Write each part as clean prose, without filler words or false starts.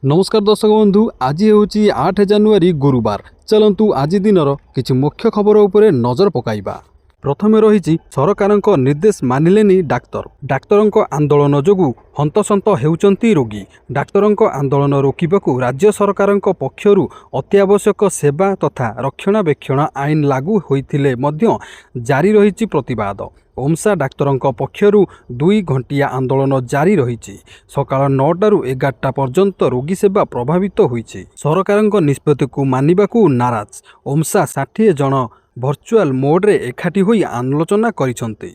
नमस्कार दर्शक बंधु आज हूँ 8 जानुआरी गुरुवार। चलतु आज दिनर किछि मुख्य खबर उपरे नजर पकाइबा। प्रथमे रही सरकारक निर्देश मानिलेनी डाक्तरक आंदोलन जोगु हंतसंत हेउचंती रोगी। डाक्तरक आंदोलन रोकिबाकू राज्य सरकारक पक्षरु अत्यावश्यक सेवा तथा रक्षणाबेक्षण आईन लागू होइथिले मध्य जारी रही प्रतिवाद। ओमसा डाक्तरक पक्षरु 2 घंटिया आंदोलन जारी रही। सकाळ 9टारू 11टा पर्यंत रोगी सेवा प्रभावित होइछि। सरकारक निष्पत्ति को मानिबाकू नाराज ओमसा 60 जन भर्चुआल मोड्रे एकाठी होई आलोचना करिसंती।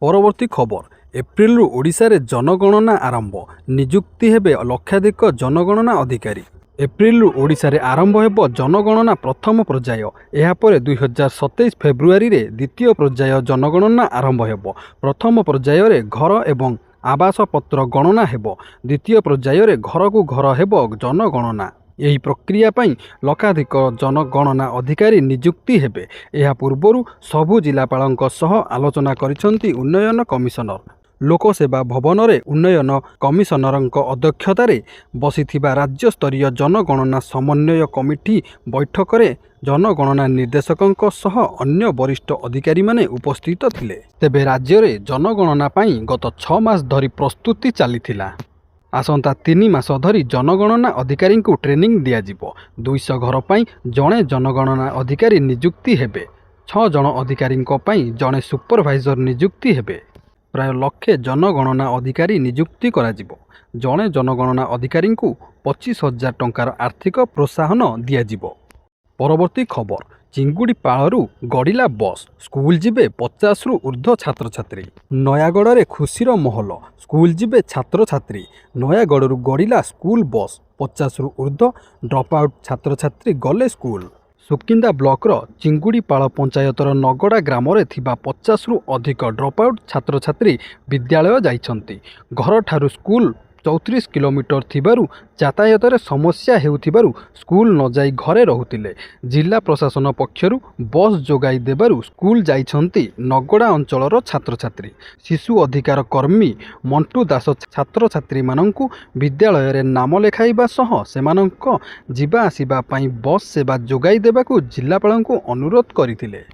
परवर्ती खबर एप्रिल ओडिशा रे जनगणना आरंभ। नियुक्ति हेबे लक्षाधिक जनगणना अधिकारी। एप्रिल ओडिशा रे आरंभ हेब जनगणना प्रथम पर्याय। एहापर 2027 फेब्रुआरी रे द्वितीय पर्याय जनगणना आरंभ हेब। प्रथम पर्याय रे घर एवं आवास पत्र गणना हेब। द्वितीय पर्याय रे घर को घर हेब जनगणना। यही प्रक्रिया पई लक्षाधिक जनगणना अधिकारी नियुक्ति हेबे। एहा पूर्वरु सबु जिलापालଙ୍କ सह आलोचना करिसंती उन्नयन कमिशनर। लोकसेवा भवन रे उन्नयन कमिशनरଙ୍କ अध्यक्षतार बसिथिबा राज्य स्तरीय जनगणना समन्वय कमिटी बैठक रे जनगणना निर्देशकଙ୍କ सह अन्य वरिष्ठ अधिकारी माने उपस्थित थिले। तेबे राज्य रे जनगणना पई गत 6 मास धरी प्रस्तुति चलीथिला। आसंता 3 मास धरी जनगणना अधिकारी को ट्रेनिंग दिया जिवो। 200 घर पई जणे जनगणना अधिकारी नियुक्ति हेबे। 6 जन अधिकारी पई जणे सुपरवाइजर नियुक्ति हेबे। प्राय 1 लाख जनगणना अधिकारी नियुक्ति करा जिवो। जणे जनगणना अधिकारी को 25,000 टंकार आर्थिक प्रोत्साहन दिया जिवो। परवर्ती खबर चिंगुड़ीपालू गड़िला बस। स्कूल जिबे 50 रु ऊर्ध्व छात्र छात्री। नयागढ़ रे खुशीर महल। स्कूल जिबे छात्र छात्री। Nayagarh गड़िला school bus. 50 रु ऊर्ध्व ड्रप आउट छात्र छात्री गले स्कूल। सुकिंदा ब्लॉकर चिंगुड़ीपाल पंचायतर नगड़ा ग्राम रे थिबा 50 रु अधिक ड्रप आउट छात्र छात्री विद्यालय जाइछंती। घर ठारू स्कूल 34 किलोमीटर थिबारु यातायात रे समस्या हेउथिबारु स्कूल न जाई घरे रहुतिले। जिला प्रशासन पक्षरु बस जोगाई देबारु स्कूल जाइछंती नगड़ा अंचलर छात्र छात्री। शिशु अधिकार कर्मी मंटू दास छात्र छात्री मानंकु विद्यालय रे नाम लेखाइबा सह सेमानंक जिबा आसीबा पई बस सेवा जोगाई देबाकू जिल्लापालंकु अनुरोध करिथिले।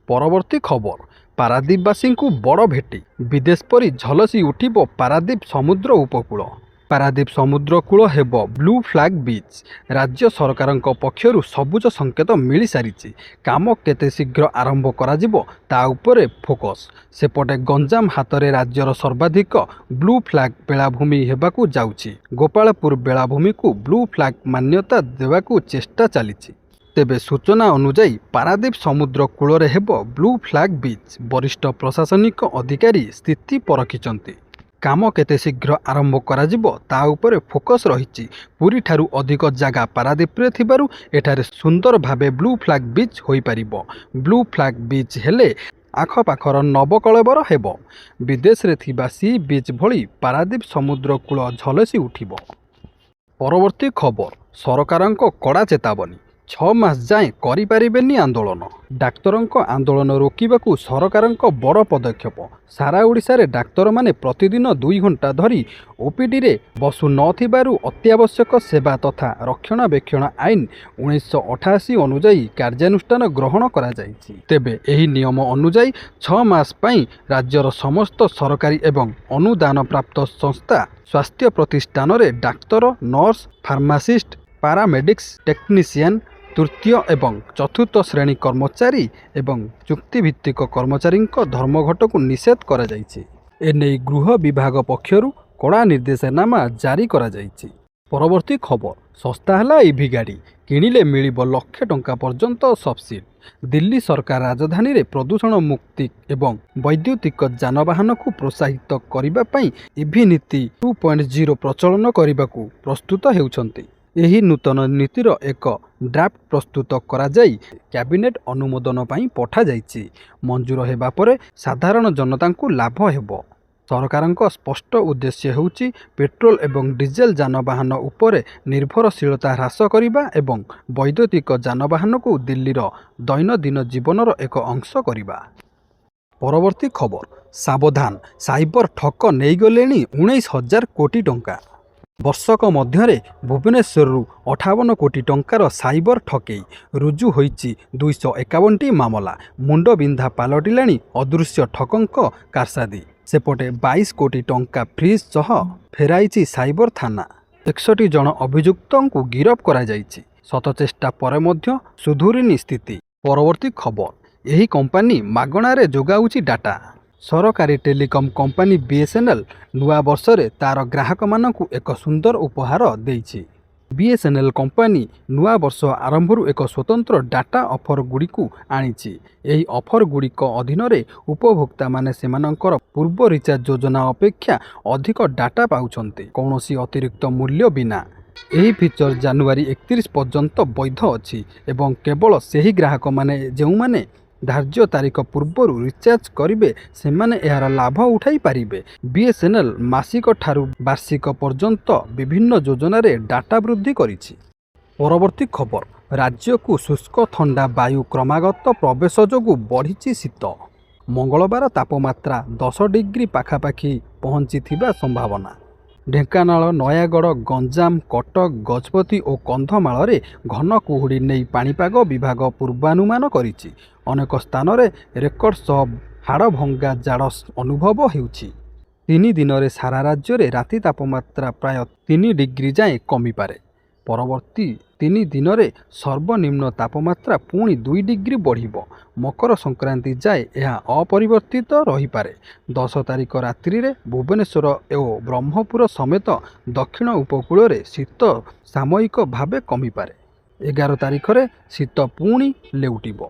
परवर्ती खबर पारादीपवासी को बड़ भेटी। विदेश परी झलसी उठिब पारादीप समुद्र उपकूल। पारादीप समुद्र कूल हेब ब्लू फ्लैग बीच। राज्य सरकारक पक्षरु सबुज संकेत मिली सारिछि। काम केते शीघ्र आरंभ करा जिवो ता उपरे फोकस। सेपटे गंजाम हातरे राज्यर सर्वाधिक ब्लू फ्लैग बेलाभूमि हेबाकू जाउछि। गोपालपुर बेलाभूमि को ब्लू फ्लैग मान्यता देवाकू चेष्टा चलिछि। तेबे सूचना अनुଯାयी पारादीप समुद्र कूल हेब ब्लू फ्लैग बीच। वरिष्ठ प्रशासनिक अधिकारी स्थिति परखिचंती। काम केते शीघ्र आरंभ करा जिवो ता उपरे फोकस रहिछि। पूरी ठारू अधिक जागा पारादीप रे थिबारु एठारे सुंदर भाबे ब्लू फ्लैग बीच होई परिबो। ब्लू फ्लैग बीच हेले आखपाखर नवकलेबर हेब। विदेश रे थिबा सी बीच भली पारादीप समुद्र कूल झलसी उठिबो। परवर्ती खबर सरकारक कड़ा चेतावनी। 6 मास जाए करि पारिबेनी आंदोलन। डाक्तरक आंदोलन रोकिबाकू सरकारक बड़ पदक्षेप। सारा ओडिशा रे डाक्तर माने प्रतिदिन 2 घंटा धरी ओपीडी रे बसु नथिबारु अत्यावश्यक सेवा तथा रक्षणाबेक्षण आईन 1988 अनुଯାयी कार्यानुष्ठान ग्रहण करा जाइछि। तेबे एही नियम अनुଯାयी 6 मास पई राज्यर समस्त सरकारी एवं अनुदान प्राप्त संस्था स्वास्थ्य प्रतिष्ठान रे डाक्तर नर्स फार्मासिस्ट पारामेडिक्स टेक्नीशियन तृतीय एवं चतुर्थ श्रेणी कर्मचारी एवं चुक्तिभित्तिक कर्मचारी धर्मघट को निषेध करा जाइछि। एने गृह विभाग पक्षरु कड़ा निर्देशनामा जारी करा जाइछि। परवर्ती खबर सस्ता हला ईवी गाड़ी। किणिले मिलिबो लाख टंका पर्यंत सब्सिडी। दिल्ली सरकार राजधानी रे प्रदूषण मुक्ति एवं वैद्युतिक जानवाहन को प्रोत्साहित करिबा पई ईवी नीति 2.0 प्रचलन करिबाकू प्रस्तुत हेउछंती। एही नूतन नीतिर एक ड्राफ्ट प्रस्तुत करा जाई कैबिनेट अनुमोदन पई पठा जाइछि। मंजूर हेबा परे साधारण जनता को लाभ हेबो। सरकारक स्पष्ट उद्देश्य हेउछि पेट्रोल एवं डीजेल जानवाहन उपरे निर्भरशीलता ह्रास करिबा एवं वैद्युतिक जानवाहन को दिल्लीर दैनंदिन जीवनर एक अंश करिबा। परवर्ती खबर सावधान साइबर ठक नहीं गलेनी 19,000 कोटी टंका। ବର୍ଷକ ମଧ୍ୟରେ ଭୁବନେଶ୍ୱରରୁ 58 କୋଟି ଟଙ୍କାର ସାଇବର ଠକେଇ ରୁଜୁ ହୋଇଛି 251ଟି ମାମଲା। ମୁଣ୍ଡବିନ୍ଧା ପାଲଟିଲାଣି ଅଦୃଶ୍ୟ ଠକଙ୍କ କାରସାଦି। ସେପଟେ 22 କୋଟି ଟଙ୍କା ଫ୍ରିଜ୍ ସହ ଫେରାଇଛି ସାଇବର ଥାନା। 61 ଜଣ ଅଭିଯୁକ୍ତଙ୍କୁ ଗିରଫ କରାଯାଇଛି। ଶତ ଚେଷ୍ଟା ପରେ ମଧ୍ୟ ସୁଧୁରିନି ସ୍ଥିତି। ପରବର୍ତ୍ତୀ ଖବର, ଏହି କମ୍ପାନୀ ମାଗଣାରେ ଯୋଗାଉଛି ଡାଟା। ସରକାରୀ ଟେଲିକମ୍ କମ୍ପାନୀ ବିଏସ୍ଏନ୍ଏଲ୍ ନୂଆ ବର୍ଷରେ ତା'ର ଗ୍ରାହକମାନଙ୍କୁ ଏକ ସୁନ୍ଦର ଉପହାର ଦେଇଛି। ବିଏସ୍ଏନ୍ଏଲ୍ କମ୍ପାନୀ ନୂଆ ବର୍ଷ ଆରମ୍ଭରୁ ଏକ ସ୍ୱତନ୍ତ୍ର ଡାଟା ଅଫରଗୁଡ଼ିକୁ ଆଣିଛି। ଏହି ଅଫରଗୁଡ଼ିକ ଅଧୀନରେ ଉପଭୋକ୍ତାମାନେ ସେମାନଙ୍କର ପୂର୍ବ ରିଚାର୍ଜ ଯୋଜନା ଅପେକ୍ଷା ଅଧିକ ଡାଟା ପାଉଛନ୍ତି, କୌଣସି ଅତିରିକ୍ତ ମୂଲ୍ୟ ବିନା। ଏହି ଫିଚର ଜାନୁଆରୀ 31 ପର୍ଯ୍ୟନ୍ତ ବୈଧ ଅଛି ଏବଂ କେବଳ ସେହି ଗ୍ରାହକମାନେ ଯେଉଁମାନେ ଧାର୍ଯ୍ୟ ତାରିଖ ପୂର୍ବରୁ ରିଚାର୍ଜ କରିବେ ସେମାନେ ଏହାର ଲାଭ ଉଠାଇ ପାରିବେ। ବିଏସ୍ଏନ୍ଏଲ୍ ମାସିକ ଠାରୁ ବାର୍ଷିକ ପର୍ଯ୍ୟନ୍ତ ବିଭିନ୍ନ ଯୋଜନାରେ ଡାଟା ବୃଦ୍ଧି କରିଛି। ପରବର୍ତ୍ତୀ ଖବର, ରାଜ୍ୟକୁ ଶୁଷ୍କ ଥଣ୍ଡା ବାୟୁ କ୍ରମାଗତ ପ୍ରବେଶ ଯୋଗୁଁ ବଢ଼ିଛି ଶୀତ। ମଙ୍ଗଳବାର ତାପମାତ୍ରା 10 ଡିଗ୍ରୀ ପାଖାପାଖି ପହଞ୍ଚିଥିବା ସମ୍ଭାବନା। ଢେଙ୍କାନାଳ, ନୟାଗଡ଼, ଗଞ୍ଜାମ, କଟକ, ଗଜପତି ଓ କନ୍ଧମାଳରେ ଘନ କୁହୁଡ଼ି ନେଇ ପାଣିପାଗ ବିଭାଗ ପୂର୍ବାନୁମାନ କରିଛି। ଅନେକ ସ୍ଥାନରେ ରେକର୍ଡ ସହ ହାଡ଼ଭଙ୍ଗା ଜାଡ଼ ଅନୁଭବ ହେଉଛି। 3 ଦିନରେ ସାରା ରାଜ୍ୟରେ ରାତି ତାପମାତ୍ରା ପ୍ରାୟ 3 ଡିଗ୍ରୀ ଯାଏଁ କମିପାରେ। ପରବର୍ତ୍ତୀ 3 ଦିନରେ ସର୍ବନିମ୍ନ ତାପମାତ୍ରା ପୁଣି 2 ଡିଗ୍ରୀ ବଢ଼ିବ। ମକର ସଂକ୍ରାନ୍ତି ଯାଏଁ ଏହା ଅପରିବର୍ତ୍ତିତ ରହିପାରେ। 10 ତାରିଖ ରାତ୍ରିରେ ଭୁବନେଶ୍ୱର ଓ ବ୍ରହ୍ମପୁର ସମେତ ଦକ୍ଷିଣ ଉପକୂଳରେ ଶୀତ ସାମୟିକ ଭାବେ କମିପାରେ। 11 ତାରିଖରେ ଶୀତ ପୁଣି ଲେଉଟିବ।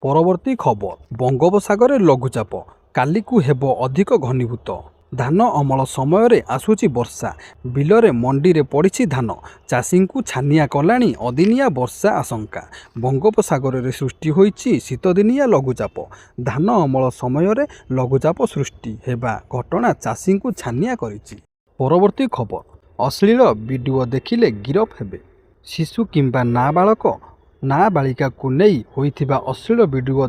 ପରବର୍ତ୍ତୀ ଖବର, ବଙ୍ଗୋପସାଗରରେ ଲଘୁଚାପ, କାଲିକୁ ହେବ ଅଧିକ ଘନୀଭୂତ। ଧାନ ଅମଳ ସମୟରେ ଆସୁଛି ବର୍ଷା। ବିଲରେ ମଣ୍ଡିରେ ପଡ଼ିଛି ଧାନ। ଚାଷୀଙ୍କୁ ଛାନିଆ କଲାଣି ଅଦିନିଆ ବର୍ଷା ଆଶଙ୍କା। ବଙ୍ଗୋପସାଗରରେ ସୃଷ୍ଟି ହୋଇଛି ଶୀତଦିନିଆ ଲଘୁଚାପ। ଧାନ ଅମଳ ସମୟରେ ଲଘୁଚାପ ସୃଷ୍ଟି ହେବା ଘଟଣା ଚାଷୀଙ୍କୁ ଛାନିଆ କରିଛି। ପରବର୍ତ୍ତୀ ଖବର, ଅଶ୍ଳୀଳ ଭିଡିଓ ଦେଖିଲେ ଗିରଫ ହେବେ। ଶିଶୁ କିମ୍ବା ନାବାଳିକାକୁ ନେଇ ହୋଇଥିବା ଅଶ୍ଳୀଳ ଭିଡିଓ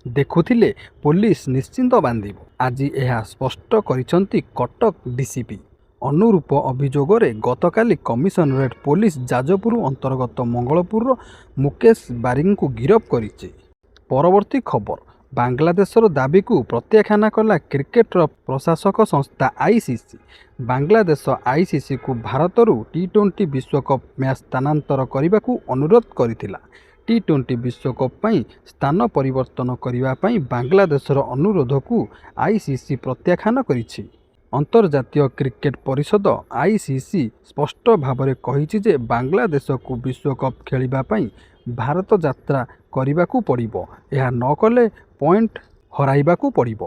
ଦେଖୁଥିଲେ ପୋଲିସ ନିଶ୍ଚିନ୍ତ ବାନ୍ଧିବ। ଆଜି ଏହା ସ୍ପଷ୍ଟ କରିଛନ୍ତି କଟକ ଡିସିପି। ଅନୁରୂପ ଅଭିଯୋଗରେ ଗତକାଲି କମିଶନରେଟ ପୋଲିସ ଯାଜପୁର ଅନ୍ତର୍ଗତ ମଙ୍ଗଳପୁରର ମୁକେଶ ବାରିକଙ୍କୁ ଗିରଫ କରିଛି। ପରବର୍ତ୍ତୀ ଖବର, ବାଂଲାଦେଶର ଦାବିକୁ ପ୍ରତ୍ୟାଖ୍ୟାନ କଲା କ୍ରିକେଟର ପ୍ରଶାସକ ସଂସ୍ଥା ଆଇସିସି। ବାଂଲାଦେଶ ଆଇସିସିକୁ ଭାରତରୁ ଟି20 ବିଶ୍ୱକପ୍ ମ୍ୟାଚ୍ ସ୍ଥାନାନ୍ତର କରିବାକୁ ଅନୁରୋଧ କରିଥିଲା। ଟି20 ବିଶ୍ୱକପ୍ ପାଇଁ ସ୍ଥାନ ପରିବର୍ତ୍ତନ କରିବା ପାଇଁ ବାଂଲାଦେଶର ଅନୁରୋଧକୁ ଆଇସିସି ପ୍ରତ୍ୟାଖ୍ୟାନ କରିଛି। ଅନ୍ତର୍ଜାତୀୟ କ୍ରିକେଟ ପରିଷଦ ଆଇସିସି ସ୍ପଷ୍ଟ ଭାବରେ କହିଛି ଯେ ବାଂଲାଦେଶକୁ ବିଶ୍ୱକପ୍ ଖେଳିବା ପାଇଁ ଭାରତ ଯାତ୍ରା କରିବାକୁ ପଡ଼ିବ। ଏହା ନ କଲେ ପଏଣ୍ଟ ହରାଇବାକୁ ପଡ଼ିବ।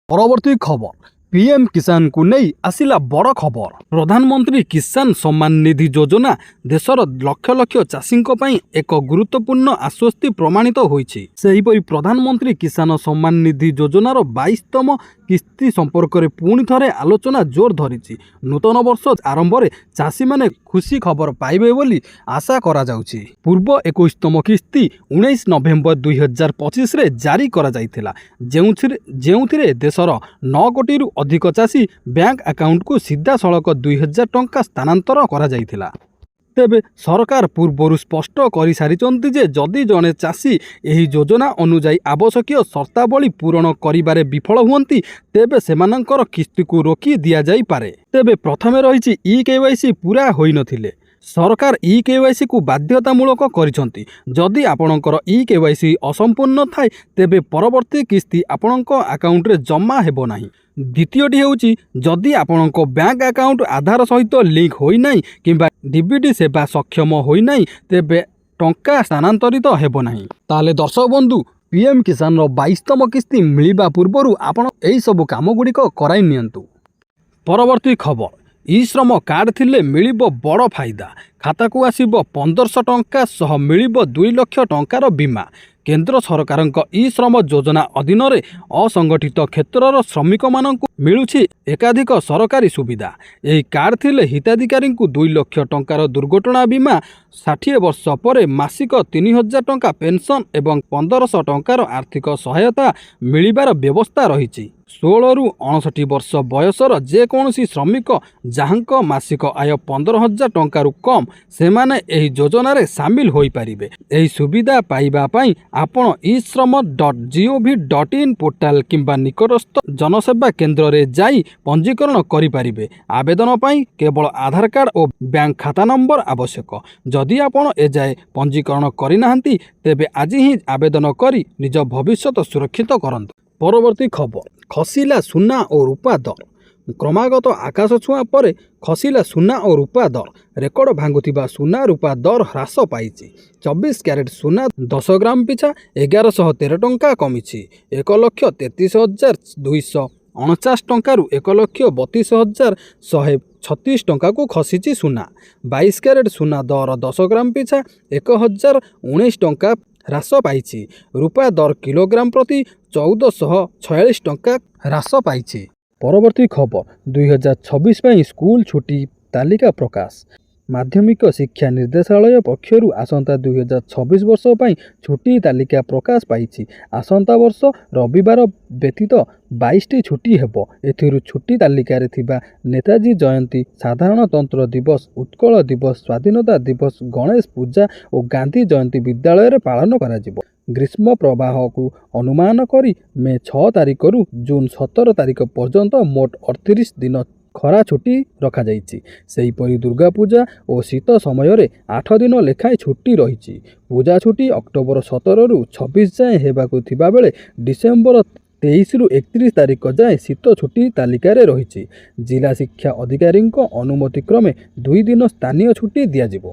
ପରବର୍ତ୍ତୀ ଖବର, ପିଏମ୍ କିଷାନକୁ ନେଇ ଆସିଲା ବଡ଼ ଖବର। ପ୍ରଧାନମନ୍ତ୍ରୀ କିଷାନ ସମ୍ମାନ ନିଧି ଯୋଜନା ଦେଶର ଲକ୍ଷ ଲକ୍ଷ ଚାଷୀଙ୍କ ପାଇଁ ଏକ ଗୁରୁତ୍ୱପୂର୍ଣ୍ଣ ଆଶ୍ୱସ୍ତି ପ୍ରମାଣିତ ହୋଇଛି। ସେହିପରି ପ୍ରଧାନମନ୍ତ୍ରୀ କିଷାନ ସମ୍ମାନ ନିଧି ଯୋଜନାର 22ତମ କିସ୍ତି ସମ୍ପର୍କରେ ପୁଣି ଥରେ ଆଲୋଚନା ଜୋର ଧରିଛି। ନୂତନ ବର୍ଷ ଆରମ୍ଭରେ ଚାଷୀମାନେ ଖୁସି ଖବର ପାଇବେ ବୋଲି ଆଶା କରାଯାଉଛି। ପୂର୍ବ 21ତମ କିସ୍ତି 19 ନଭେମ୍ବର 2025ରେ ଜାରି କରାଯାଇଥିଲା, ଯେଉଁଥିରେ ଦେଶର 9 କୋଟିରୁ ଅଧିକ ଚାଷୀ ବ୍ୟାଙ୍କ ଆକାଉଣ୍ଟକୁ ସିଧାସଳଖ 2000 ଟଙ୍କା ସ୍ଥାନାନ୍ତର କରାଯାଇଥିଲା। ତେବେ ସରକାର ପୂର୍ବରୁ ସ୍ପଷ୍ଟ କରିସାରିଛନ୍ତି ଯେ ଯଦି ଜଣେ ଚାଷୀ ଏହି ଯୋଜନା ଅନୁଯାୟୀ ଆବଶ୍ୟକୀୟ ସର୍ତ୍ତାବଳୀ ପୂରଣ କରିବାରେ ବିଫଳ ହୁଅନ୍ତି ତେବେ ସେମାନଙ୍କର କିସ୍ତିକୁ ରୋକି ଦିଆଯାଇପାରେ। ତେବେ ପ୍ରଥମେ ରହିଛି ଇକେୱାଇସି ପୁରା ହୋଇନଥିଲେ ସରକାର ଇକେୱାଇସିକୁ ବାଧ୍ୟତାମୂଳକ କରିଛନ୍ତି। ଯଦି ଆପଣଙ୍କର ଇକେୱାଇସି ଅସମ୍ପୂର୍ଣ୍ଣ ଥାଏ ତେବେ ପରବର୍ତ୍ତୀ କିସ୍ତି ଆପଣଙ୍କ ଆକାଉଣ୍ଟରେ ଜମା ହେବ ନାହିଁ। ଦ୍ୱିତୀୟଟି ହେଉଛି ଯଦି ଆପଣଙ୍କ ବ୍ୟାଙ୍କ ଆକାଉଣ୍ଟ ଆଧାର ସହିତ ଲିଙ୍କ ହୋଇନାହିଁ କିମ୍ବା ଡିବିଟି ସେବା ସକ୍ଷମ ହୋଇନାହିଁ ତେବେ ଟଙ୍କା ସ୍ଥାନାନ୍ତରିତ ହେବ ନାହିଁ। ତାହେଲେ ଦର୍ଶକ ବନ୍ଧୁ, ପିଏମ୍ କିଷାନର 22ତମ କିସ୍ତି ମିଳିବା ପୂର୍ବରୁ ଆପଣ ଏହିସବୁ କାମଗୁଡ଼ିକ କରାଇ ନିଅନ୍ତୁ। ପରବର୍ତ୍ତୀ ଖବର, ଇ-ଶ୍ରମ କାର୍ଡ଼ ଥିଲେ ମିଳିବ ବଡ଼ ଫାଇଦା। ଖାତାକୁ ଆସିବ 1500 ଟଙ୍କା ସହ ମିଳିବ 2 ଲକ୍ଷ ଟଙ୍କାର ବୀମା। केन्द्र सरकारଙ୍କ ଇ ଶ୍ରମ ଯୋଜନା ଅଧୀନରେ ଅସଂଗଠିତ କ୍ଷେତ୍ରର ଶ୍ରମିକମାନଙ୍କୁ ମିଳୁଛି ଏକାଧିକ ସରକାରୀ ସୁବିଧା। ଏହି କାର୍ଡ ଥିଲେ ହିତାଧିକାରୀଙ୍କୁ 2 ଲକ୍ଷ ଟଙ୍କାର ଦୁର୍ଘଟଣା ବୀମା, 60 ବର୍ଷ ପରେ ମାସିକ 3000 ଟଙ୍କା ପେନ୍ସନ୍ ଏବଂ 1500 ଟଙ୍କାର ଆର୍ଥିକ ସହାୟତା ମିଳିବାର ବ୍ୟବସ୍ଥା ରହିଛି। 16ରୁ 59 ବର୍ଷ ବୟସର ଯେକୌଣସି ଶ୍ରମିକ ଯାହାଙ୍କ ମାସିକ ଆୟ 15,000 ଟଙ୍କାରୁ କମ୍ ସେମାନେ ଏହି ଯୋଜନାରେ ସାମିଲ ହୋଇପାରିବେ। ଏହି ସୁବିଧା ପାଇବା ପାଇଁ ଆପଣ eShram.gov.in ପୋର୍ଟାଲ କିମ୍ବା ନିକଟସ୍ଥ ଜନସେବା କେନ୍ଦ୍ରରେ ଯାଇ ପଞ୍ଜୀକରଣ କରିପାରିବେ। ଆବେଦନ ପାଇଁ କେବଳ ଆଧାର କାର୍ଡ଼ ଓ ବ୍ୟାଙ୍କ ଖାତା ନମ୍ବର ଆବଶ୍ୟକ। ଯଦି ଆପଣ ଏଯାଏ ପଞ୍ଜୀକରଣ କରିନାହାନ୍ତି ତେବେ ଆଜି ହିଁ ଆବେଦନ କରି ନିଜ ଭବିଷ୍ୟତ ସୁରକ୍ଷିତ କରନ୍ତୁ। ପରବର୍ତ୍ତୀ ଖବର, ଖସିଲା ସୁନା ଓ ରୂପା ଦର। କ୍ରମାଗତ ଆକାଶ ଛୁଆଁ ପରେ ଖସିଲା ସୁନା ଓ ରୂପା ଦର। ରେକର୍ଡ ଭାଙ୍ଗୁଥିବା ସୁନା ରୂପା ଦର ହ୍ରାସ ପାଇଛି। 24 କ୍ୟାରେଟ୍ ସୁନା 10 ଗ୍ରାମ ପିଛା 1113 ଟଙ୍କା କମିଛି। 1,33,249 ଟଙ୍କାରୁ 1,32,136 ଟଙ୍କାକୁ ଖସିଛି ସୁନା। 22 କ୍ୟାରେଟ୍ ସୁନା ଦର 10 ଗ୍ରାମ ପିଛା 1,019 ଟଙ୍କା ହ୍ରାସ ପାଇଛି। ରୂପା ଦର କିଲୋଗ୍ରାମ ପ୍ରତି 1,446 ଟଙ୍କା ହ୍ରାସ ପାଇଛି। ପରବର୍ତ୍ତୀ ଖବର, 2026 ପାଇଁ ସ୍କୁଲ ଛୁଟି ତାଲିକା ପ୍ରକାଶ। ମାଧ୍ୟମିକ ଶିକ୍ଷା ନିର୍ଦ୍ଦେଶାଳୟ ପକ୍ଷରୁ ଆସନ୍ତା 2026 ବର୍ଷ ପାଇଁ ଛୁଟି ତାଲିକା ପ୍ରକାଶ ପାଇଛି। ଆସନ୍ତା ବର୍ଷ ରବିବାର ବ୍ୟତୀତ 22ଟି ଛୁଟି ହେବ। ଏଥିରୁ ଛୁଟି ତାଲିକାରେ ଥିବା ନେତାଜୀ ଜୟନ୍ତୀ, ସାଧାରଣତନ୍ତ୍ର ଦିବସ, ଉତ୍କଳ ଦିବସ, ସ୍ୱାଧୀନତା ଦିବସ, ଗଣେଶ ପୂଜା ଓ ଗାନ୍ଧୀ ଜୟନ୍ତୀ ବିଦ୍ୟାଳୟରେ ପାଳନ କରାଯିବ। ଗ୍ରୀଷ୍ମ ପ୍ରବାହକୁ ଅନୁମାନ କରି ମେ 6 ତାରିଖରୁ ଜୁନ୍ 17 ତାରିଖ ପର୍ଯ୍ୟନ୍ତ ମୋଟ 38 ଦିନ ଖରା ଛୁଟି ରଖାଯାଇଛି। ସେହିପରି ଦୁର୍ଗା ପୂଜା ଓ ଶୀତ ସମୟରେ 8 ଦିନ ଲେଖାଏଁ ଛୁଟି ରହିଛି। ପୂଜା ଛୁଟି ଅକ୍ଟୋବର 17ରୁ 26 ଯାଏଁ ହେବାକୁ ଥିବାବେଳେ ଡିସେମ୍ବର 23ରୁ 31 ତାରିଖ ଯାଏଁ ଶୀତ ଛୁଟି ତାଲିକାରେ ରହିଛି। ଜିଲ୍ଲା ଶିକ୍ଷା ଅଧିକାରୀଙ୍କ ଅନୁମତି କ୍ରମେ 2 ଦିନ ସ୍ଥାନୀୟ ଛୁଟି ଦିଆଯିବ।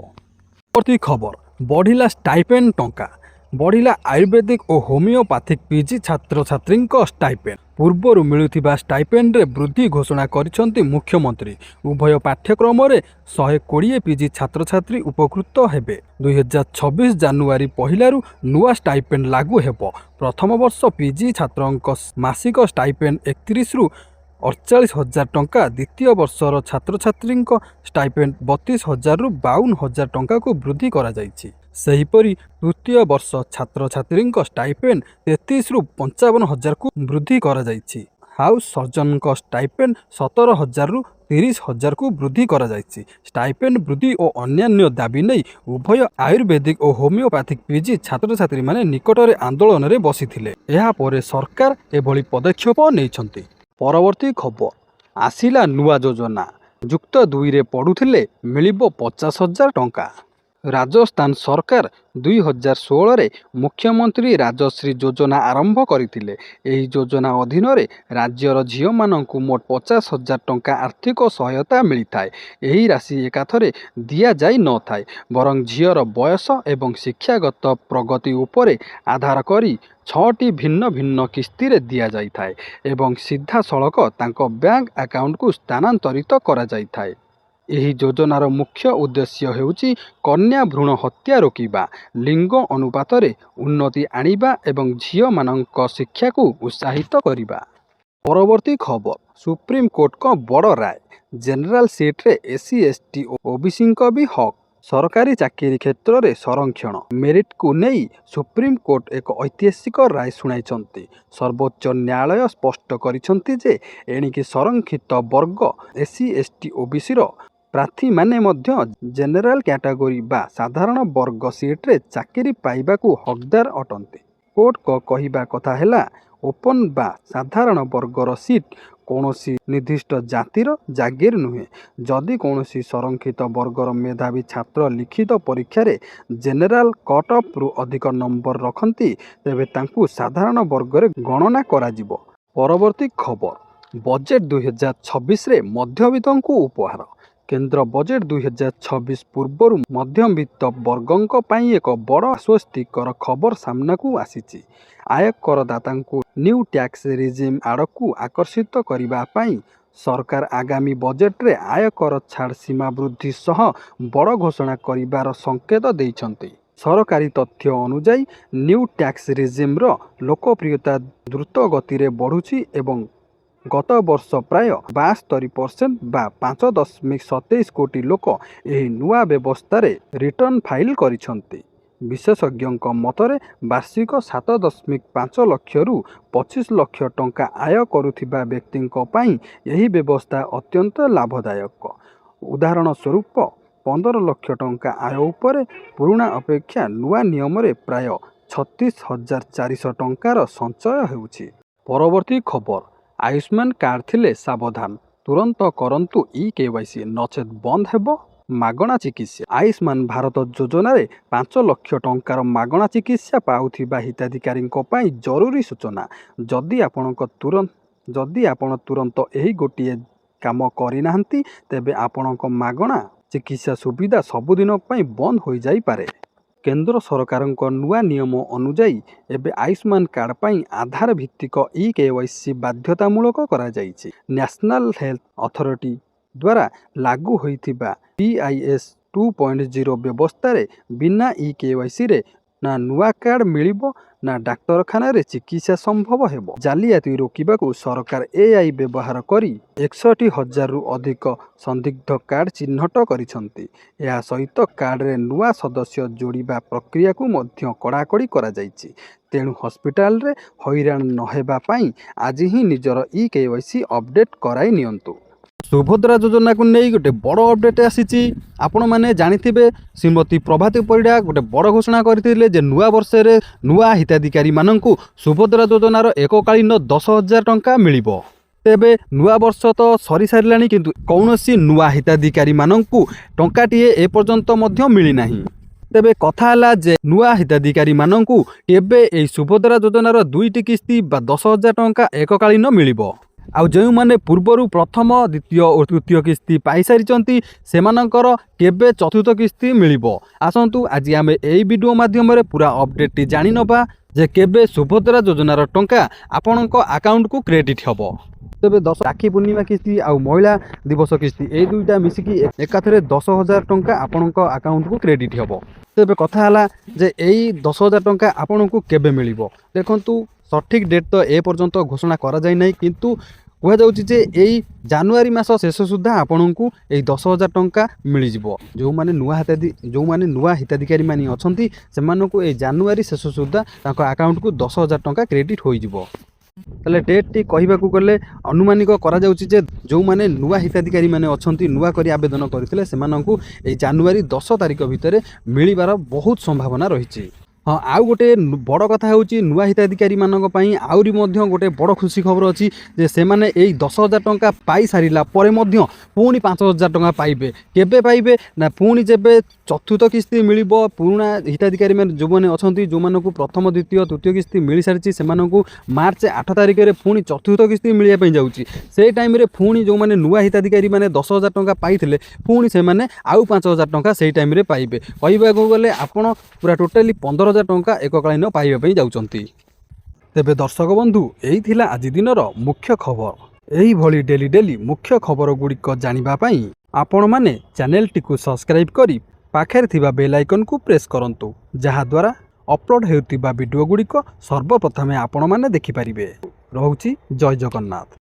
ପରବର୍ତ୍ତୀ ଖବର, ବଢ଼ିଲା ଷ୍ଟାଇପେଣ୍ଡ ଟଙ୍କା। ବଢ଼ିଲା ଆୟୁର୍ବେଦିକ ଓ ହୋମିଓପାଥିକ ପିଜି ଛାତ୍ରଛାତ୍ରୀଙ୍କ ଷ୍ଟାଇପେଣ୍ଡ। ପୂର୍ବରୁ ମିଳୁଥିବା ଷ୍ଟାଇପେଣ୍ଡରେ ବୃଦ୍ଧି ଘୋଷଣା କରିଛନ୍ତି ମୁଖ୍ୟମନ୍ତ୍ରୀ। ଉଭୟ ପାଠ୍ୟକ୍ରମରେ 120 ପିଜି ଛାତ୍ରଛାତ୍ରୀ ଉପକୃତ ହେବେ। 2026 ଜାନୁଆରୀ 1ରାରୁ ନୂଆ ଷ୍ଟାଇପେଣ୍ଡ ଲାଗୁ ହେବ। ପ୍ରଥମ ବର୍ଷ ପିଜି ଛାତ୍ରଙ୍କ ମାସିକ ଷ୍ଟାଇପେଣ୍ଡ 31ରୁ 48,000 ଟଙ୍କା, ଦ୍ୱିତୀୟ ବର୍ଷର ଛାତ୍ରଛାତ୍ରୀଙ୍କ ଷ୍ଟାଇପେଣ୍ଡ 32,000ରୁ 52,000 ଟଙ୍କାକୁ ବୃଦ୍ଧି କରାଯାଇଛି। ସେହିପରି ତୃତୀୟ ବର୍ଷ ଛାତ୍ରଛାତ୍ରୀଙ୍କ ଷ୍ଟାଇପେଣ୍ଡ 33ରୁ 55,000କୁ ବୃଦ୍ଧି କରାଯାଇଛି। ହାଉସ୍ ସର୍ଜନଙ୍କ ଷ୍ଟାଇପେଣ୍ଡ 17,000ରୁ 30,000କୁ ବୃଦ୍ଧି କରାଯାଇଛି। ଷ୍ଟାଇପେଣ୍ଡ ବୃଦ୍ଧି ଓ ଅନ୍ୟାନ୍ୟ ଦାବି ନେଇ ଉଭୟ ଆୟୁର୍ବେଦିକ ଓ ହୋମିଓପାଥିକ ପିଜି ଛାତ୍ରଛାତ୍ରୀମାନେ ନିକଟରେ ଆନ୍ଦୋଳନରେ ବସିଥିଲେ। ଏହାପରେ ସରକାର ଏଭଳି ପଦକ୍ଷେପ ନେଇଛନ୍ତି। ପରବର୍ତ୍ତୀ ଖବର, ଆସିଲା ନୂଆ ଯୋଜନା। ଯୁକ୍ତ 2ରେ ପଢ଼ୁଥିଲେ ମିଳିବ 50,000 ଟଙ୍କା। ରାଜସ୍ଥାନ ସରକାର 2016ରେ ମୁଖ୍ୟମନ୍ତ୍ରୀ ରାଜଶ୍ରୀ ଯୋଜନା ଆରମ୍ଭ କରିଥିଲେ। ଏହି ଯୋଜନା ଅଧୀନରେ ରାଜ୍ୟର ଝିଅମାନଙ୍କୁ ମୋଟ 50,000 ଟଙ୍କା ଆର୍ଥିକ ସହାୟତା ମିଳିଥାଏ। ଏହି ରାଶି ଏକାଥରେ ଦିଆଯାଇ ନଥାଏ, ବରଂ ଝିଅର ବୟସ ଏବଂ ଶିକ୍ଷାଗତ ପ୍ରଗତି ଉପରେ ଆଧାର କରି 6ଟି ଭିନ୍ନ ଭିନ୍ନ କିସ୍ତିରେ ଦିଆଯାଇଥାଏ ଏବଂ ସିଧାସଳଖ ତାଙ୍କ ବ୍ୟାଙ୍କ ଆକାଉଣ୍ଟକୁ ସ୍ଥାନାନ୍ତରିତ କରାଯାଇଥାଏ। ଏହି ଯୋଜନାର ମୁଖ୍ୟ ଉଦ୍ଦେଶ୍ୟ ହେଉଛି କନ୍ୟା ଭ୍ରୂଣ ହତ୍ୟା ରୋକିବା, ଲିଙ୍ଗ ଅନୁପାତରେ ଉନ୍ନତି ଆଣିବା ଏବଂ ଝିଅମାନଙ୍କ ଶିକ୍ଷାକୁ ଉତ୍ସାହିତ କରିବା। ପରବର୍ତ୍ତୀ ଖବର, ସୁପ୍ରିମକୋର୍ଟଙ୍କ ବଡ଼ ରାୟ। ଜେନେରାଲ ସିଟ୍ରେ ଏସ୍ସି ଏସ୍ଟି ଓ ଓବିସିଙ୍କ ବି ହକ୍। ସରକାରୀ ଚାକିରି କ୍ଷେତ୍ରରେ ସଂରକ୍ଷଣ ମେରିଟକୁ ନେଇ ସୁପ୍ରିମକୋର୍ଟ ଏକ ଐତିହାସିକ ରାୟ ଶୁଣାଇଛନ୍ତି। ସର୍ବୋଚ୍ଚ ନ୍ୟାୟାଳୟ ସ୍ପଷ୍ଟ କରିଛନ୍ତି ଯେ ଏଣିକି ସଂରକ୍ଷିତ ବର୍ଗ ଏସ୍ସି ଏସ୍ଟି ଓବିସିର ପ୍ରାର୍ଥୀମାନେ ମଧ୍ୟ ଜେନେରାଲ କ୍ୟାଟାଗୋରୀ ବା ସାଧାରଣ ବର୍ଗ ସିଟ୍ରେ ଚାକିରି ପାଇବାକୁ ହକଦାର ଅଟନ୍ତି। କୋର୍ଟଙ୍କ କହିବା କଥା ହେଲା, ଓପନ ବା ସାଧାରଣ ବର୍ଗର ସିଟ୍ କୌଣସି ନିର୍ଦ୍ଦିଷ୍ଟ ଜାତିର ଜାଗିର ନୁହେଁ। ଯଦି କୌଣସି ସଂରକ୍ଷିତ ବର୍ଗର ମେଧାବୀ ଛାତ୍ର ଲିଖିତ ପରୀକ୍ଷାରେ ଜେନେରାଲ କଟ୍ ଅଫ୍ରୁ ଅଧିକ ନମ୍ବର ରଖନ୍ତି ତେବେ ତାଙ୍କୁ ସାଧାରଣ ବର୍ଗରେ ଗଣନା କରାଯିବ। ପରବର୍ତ୍ତୀ ଖବର, ବଜେଟ୍ 2026ରେ ମଧ୍ୟବିତ୍ତଙ୍କୁ ଉପହାର। କେନ୍ଦ୍ର ବଜେଟ୍ 2026 ପୂର୍ବରୁ ମଧ୍ୟବିତ୍ତ ବର୍ଗଙ୍କ ପାଇଁ ଏକ ବଡ଼ ଆଶ୍ୱସ୍ତିକର ଖବର ସାମ୍ନାକୁ ଆସିଛି। ଆୟକରଦାତାଙ୍କୁ ନ୍ୟୁ ଟ୍ୟାକ୍ସ ରିଜିମ୍ ଆଡ଼କୁ ଆକର୍ଷିତ କରିବା ପାଇଁ ସରକାର ଆଗାମୀ ବଜେଟ୍ରେ ଆୟକର ଛାଡ଼ ସୀମା ବୃଦ୍ଧି ସହ ବଡ଼ ଘୋଷଣା କରିବାର ସଂକେତ ଦେଇଛନ୍ତି। सरकारी तथ्य अनुजाई न्यू टैक्स रिजिम्र लोकप्रियता द्रुत गति रे बढ़ुछि एवं गत वर्ष प्राय 72% बा 5.27 कोटी लोक एही नुआ व्यवस्था रिटर्न फाइल करिसंती। विशेषज्ञों मतरे वार्षिक 7.5 लक्ष रु 25 लक्ष टंका आय करुथिबा व्यक्तिंको पई एही व्यवस्था अत्यंत लाभदायक। उदाहरण स्वरूप 15 लक्ष टंका आय उपरे पुराणा अपेक्षा नुआ नियम रे प्राय 36,400 टंकार संचय हेउछि। परवर्ती खबर, आयुष्मान कार्ड थिले सावधान, तुरंत करंतु ई-केवाईसी नचेत बंद हेबो मागणा चिकित्सा। आयुष्मान भारत योजना रे 5 लक्ष टंकार मागणा चिकित्सा पाउथिबा हिताधिकारी जरूरी सूचना। जदि आपण तुरंत एही गोटिए काम करिनाहंती तेबे आपणक मागणा चिकित्सा सुविधा सबुदिन पई बंद हो जाई पारे। केंद्र सरकार नुआ नियम अनुजाई एबे आयुष्मान कार्ड पई आधार भित्तिक ई-केवाईसी बाध्यतामूलक करा जाइछि। नेशनल हेल्थ अथॉरिटी द्वारा लागू होइथिबा PIS 2.0 व्यवस्था रे बिना ई-केवाईसी रे ना नुआ कार्ड मिलिबो ना डाक्तरखाना रे चिकित्सा संभव हेबो। जालियाती रोकिबाकू सरकार AI व्यवहार करी 61,000 रु अधिक संदिग्ध कार्ड चिन्हट करिसंती। या सहित कार्ड रे नुआ सदस्य जोड़िबा प्रक्रिया को मध्य कड़ाकड़ी करा जाइछि। तेणु हॉस्पिटल रे हैरान न हेबा पई आज ही निजर ई-केवाईसी अपडेट कराई नियंतु। सुभद्रा योजना को नहीं गोटे बड़ अपडेट आसी। आपण मैंने जानिथिबे श्रीमती प्रभाती परिडा गोटे बड़ घोषणा करथिले जे नुआ वर्ष रे नुआ हिताधिकारी माननकु सुभद्रा योजनार एककालीन 10,000 टंका मिलिबो। तेबे नुआ वर्ष तो सरी सारिलानी किंतु कौनसी नुआ हिताधिकारी माननकु टंकाटिए ए पर्यंत मध्य मिली नाही। तेबे कथा हला जे नुआ हिताधिकारी माननकु केबे ए सुभद्रा योजनार 2टी किस्ती बा 10,000 टंका एककालीन मिलिबो। आउ जो माने पूर्वरु प्रथम द्वितीय और तृतीय किस्ती पाई सारिचंती सेमानंकर केबे चतुर्थ किस्ती मिलिबो। आसंतु आज आमे एई वीडियो माध्यम रे पूरा अपडेट जानि नबा जे केबे सुभद्रा योजनार टंका आपणक अकाउंट को क्रेडिट हबो। तेबे 10 राखी पूर्णिमा किस्ती आउ महिला दिवस किस्ती ए दुईटा मिसिकी एकाथरे 10,000 टंका आपणक अकाउंट को क्रेडिट हबो। तेबे कथा हला जे एई 10,000 टंका आपणक केबे मिलिबो। देखंतु सठिक डेट तो ए पर्यंत घोषणा करा जाय नै किंतु कह जाउछि जे एई जनवरी मास शेष सुद्धा आपणकु एई 10,000 टंका मिल जिवो। जो माने नुआ हिताधिकारी माने अछंती सेमानकु एई जनवरी शेष सुद्धा ताको अकाउंट को 10,000 टंका क्रेडिट होई जिवो। तले डेट टी कहिबाकू गले अनुमानिक करा जाउछि जे जो माने नुआ हिताधिकारी माने अछंती नुआ करी आवेदन करथिले सेमानकु एई जनवरी 10 तारिख भितरे मिलिबार बहुत संभावना रहिछि। हाँ, आउ गोटे बड़ कथा होची नुआ हिताधिकारी मानक पई आउरी मध्य गोटे बड़ खुशी खबर अछि जे से माने एई 10,000 टंका पाई सारिला परे मध्य पुणी 5,000 टंका पाइबे। केबे पाइबे ना पुणी जेबे चतुर्थ किस्ती मिलिबो। पुराना हिताधिकारी माने जो माने अछंती जो मानकु प्रथम द्वितीय तृतीय किस्ती मिली सारिछि सेमानकु मार्च 8 तारिख रे पुणी चतुर्थ किस्ती मिलिया पई जाउछि। सेई टाइम रे पुणी जो माने नुआ हिताधिकारी माने 10,000 टंका पाइथिले पुणी से माने आउ 5,000 टंका सेई टाइम रे पाइबे। कहिबाकू गले आपण पूरा टोटली 15,000 टंका एककालीन पाइबा पई जाउचंती। तेबे दर्शक बंधु एही थिला आज दिनर मुख्य खबर। एही भली डेली मुख्य खबर गुड़िक जानिबा पई आपण माने चैनल टी को सब्सक्राइब करी पाखरे थिबा बेल आइकन को प्रेस करंतु जहा द्वारा अपलोड हेउतिबा वीडियो गुड़िक सर्वप्रथमे आपण माने देखि परिबे। रहउची जय जगन्नाथ।